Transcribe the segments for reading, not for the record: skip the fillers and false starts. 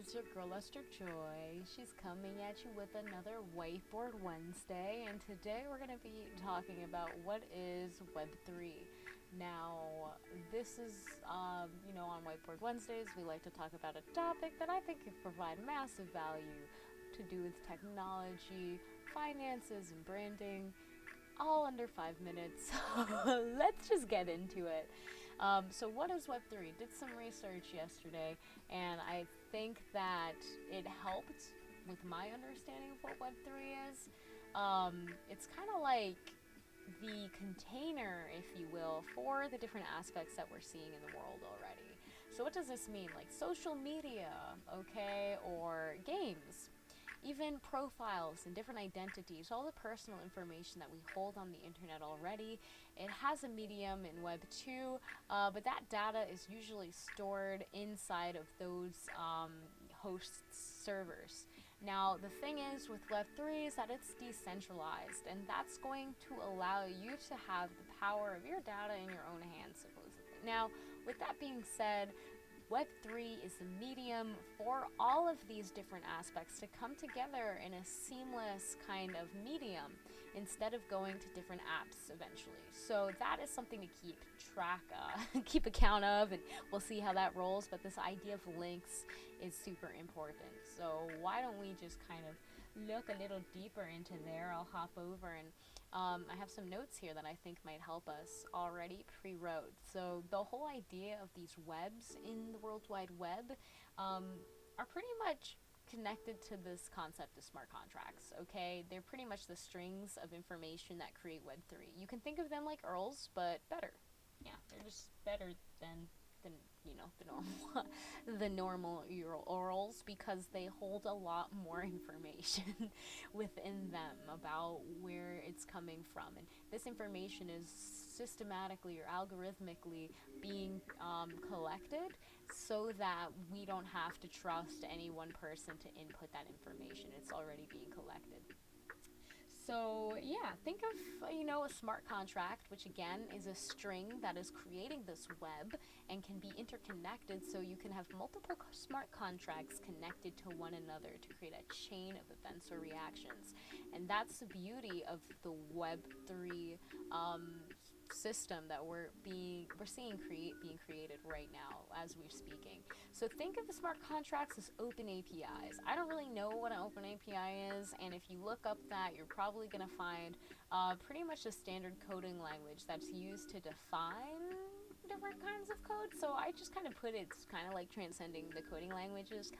It's your girl Esther Joy. She's coming at you with another Whiteboard Wednesday, and today we're going to be talking about what is Web3. Now, this is, on Whiteboard Wednesdays, we like to talk about a topic that I think could provide massive value to do with technology, finances, and branding, all under 5 minutes. Let's just get into it. So what is Web3? Did some research yesterday, and I think that it helped with my understanding of what Web3 is. It's kind of like the container, if you will, for the different aspects that we're seeing in the world already. So what does this mean? Like social media, okay, or games, even profiles and different identities, all the personal information that we hold on the internet already. It has a medium in Web 2, but that data is usually stored inside of those hosts' servers. Now, the thing is with Web 3 is that it's decentralized, and that's going to allow you to have the power of your data in your own hands, supposedly. Now, with that being said, Web3 is the medium for all of these different aspects to come together in a seamless kind of medium instead of going to different apps eventually. So that is something to keep track of, keep account of, and we'll see how that rolls. But this idea of links is super important. So why don't we just kind of look a little deeper into there? I'll hop over and I have some notes here that I think might help us already pre-wrote. So the whole idea of these webs in the World Wide Web are pretty much connected to this concept of smart contracts, okay? They're pretty much the strings of information that create Web3. You can think of them like URLs, but better. Yeah, they're just better than the normal the normal URLs, because they hold a lot more information within them about where it's coming from, and this information is systematically or algorithmically being collected so that we don't have to trust any one person to input that information. It's already being collected. So yeah, think of a smart contract, which again is a string that is creating this web and can be interconnected, so you can have multiple smart contracts connected to one another to create a chain of events or reactions. And that's the beauty of the Web3 system that we're seeing being created right now as we're speaking. So think of the smart contracts as open APIs. I don't really know what an open API is, and if you look up that, you're probably going to find pretty much a standard coding language that's used to define different kinds of code. So I just kind of put it's kind of like transcending the coding languages.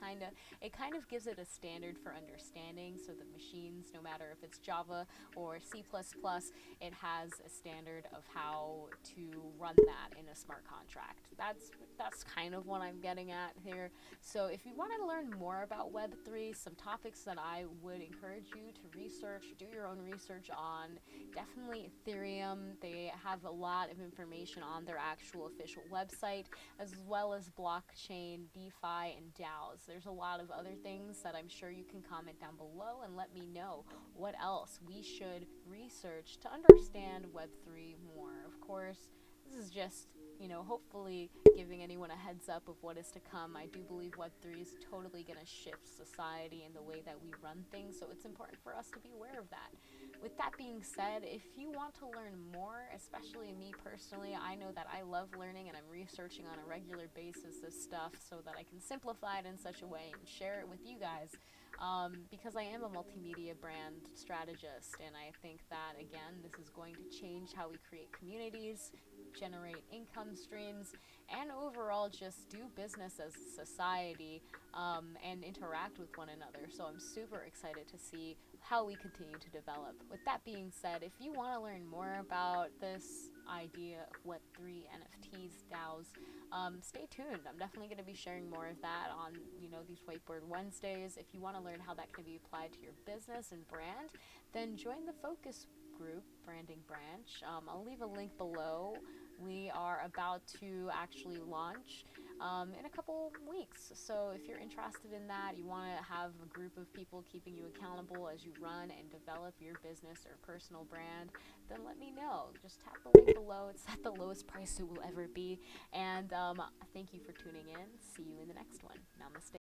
It kind of gives it a standard for understanding, so that machines, no matter if it's Java or C++, it has a standard of how to run that in a smart contract. That's kind of what I'm getting at here. So if you wanted to learn more about Web3, some topics that I would encourage you to research, do your own research on, definitely Ethereum. They have a lot of information on their actual official website, as well as blockchain, DeFi, and DAOs. There's a lot of other things that I'm sure you can comment down below and let me know what else we should research to understand Web3 more. Of course, this is just hopefully giving anyone a heads up of what is to come. I do believe Web3 is totally going to shift society and the way that we run things, so it's important for us to be aware of that. With that being said, if you want to learn more, especially me personally, I know that I love learning and I'm researching on a regular basis this stuff so that I can simplify it in such a way and share it with you guys. Because I am a multimedia brand strategist, and I think that, again, this is going to change how we create communities, generate income streams, and overall just do business as a society, and interact with one another. So I'm super excited to see how we continue to develop. With that being said, if you want to learn more about this idea of Web3, NFTs, DAOs, stay tuned. I'm definitely going to be sharing more of that on these Whiteboard Wednesdays. If you want to learn how that can be applied to your business and brand, then join the focus group branding branch. I'll leave a link below. We are about to actually launch in a couple weeks. So if you're interested in that, you want to have a group of people keeping you accountable as you run and develop your business or personal brand, then let me know. Just tap the link below. It's at the lowest price it will ever be. And thank you for tuning in. See you in the next one. Namaste.